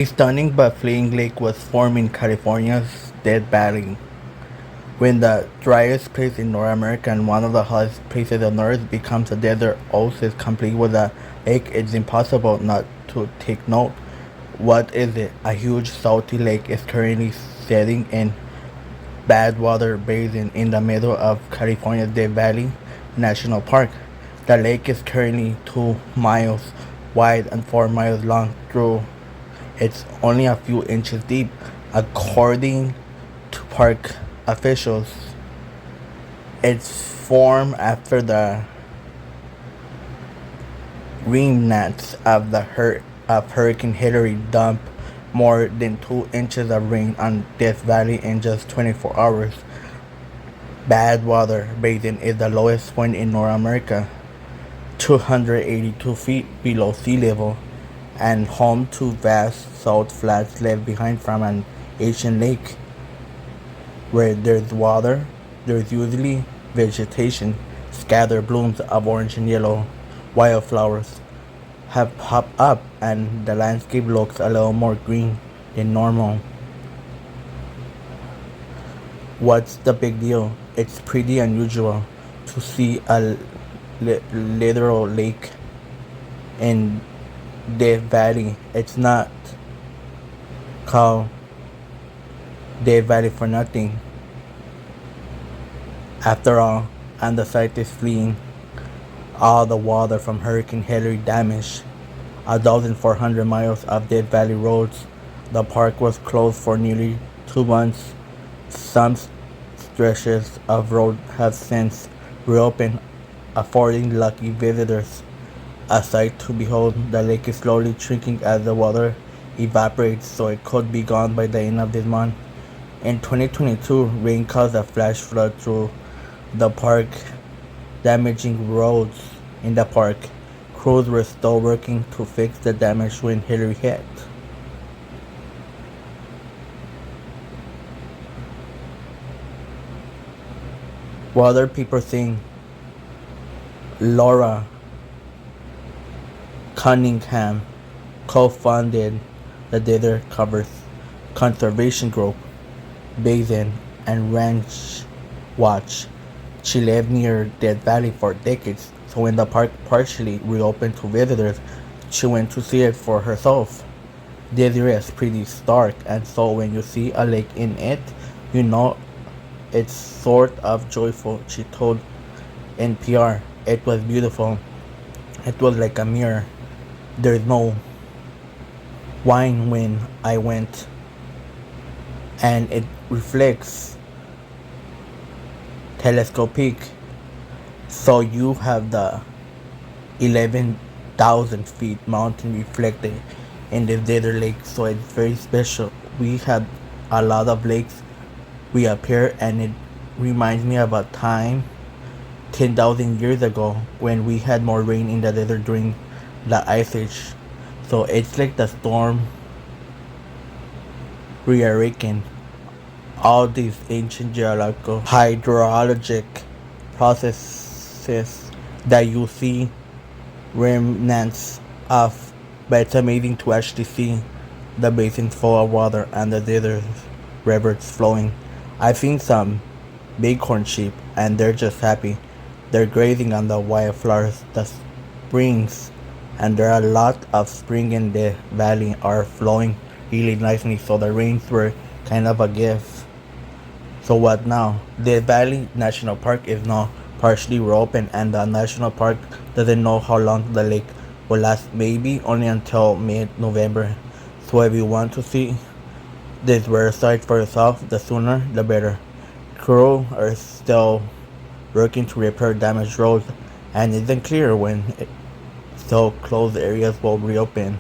A stunning but fleeing lake was formed in California's Death Valley. When the driest place in North America and one of the hottest places on Earth becomes a desert oasis complete with a lake, it's impossible not to take note. What is it? A huge salty lake is currently setting in Badwater Basin in the middle of California's Death Valley National Park. The lake is currently 2 miles wide and 4 miles long through. It's only a few inches deep, according to park officials. It's formed after the remnants of Hurricane Hilary dumped more than 2 inches of rain on Death Valley in just 24 hours. Badwater Basin is the lowest point in North America, 282 feet below sea level, and home to vast salt flats left behind from an ancient lake. Where there's water, there's usually vegetation. Scattered blooms of orange and yellow wildflowers have popped up, and the landscape looks a little more green than normal. What's the big deal? It's pretty unusual to see a literal lake in Death Valley. It's not called Death Valley for nothing. After all, and the site is fleeing all the water from Hurricane Hilary damaged 1,400 miles of Death Valley roads. The park was closed for nearly 2 months. Some stretches of road have since reopened, affording lucky visitors a sight to behold. The lake is slowly shrinking as the water evaporates, so it could be gone by the end of this month. In 2022, rain caused a flash flood through the park, damaging roads in the park. Crews were still working to fix the damage when Hilary hit. What other people think? Laura Cunningham co-founded the Desert Covers Conservation Group, Basin and Ranch Watch. She lived near Death Valley for decades, so when the park partially reopened to visitors, she went to see it for herself. Desert is pretty stark, and so when you see a lake in it, you know it's sort of joyful, she told NPR. It was beautiful. It was like a mirror. There's no wine when I went, and it reflects telescopic. So you have the 11,000 feet mountain reflected in the desert lake, so it's very special. We had a lot of lakes reappear, and it reminds me of a time 10,000 years ago when we had more rain in the desert during the Ice Age. So it's like the storm reawakened all these ancient geological hydrologic processes that you see remnants of, but it's amazing to actually see the basin full of water and the desert rivers flowing. I've seen some bighorn sheep, and they're just happy. They're grazing on the wildflowers, the springs, and there are a lot of spring in the valley are flowing really nicely, so the rains were kind of a gift. So what now? The Valley National Park is now partially reopened, and the national park doesn't know how long the lake will last, maybe only until mid-November. So if you want to see this rare sight for yourself, the sooner the better. Crew are still working to repair damaged roads, and it's unclear when so closed areas will reopen.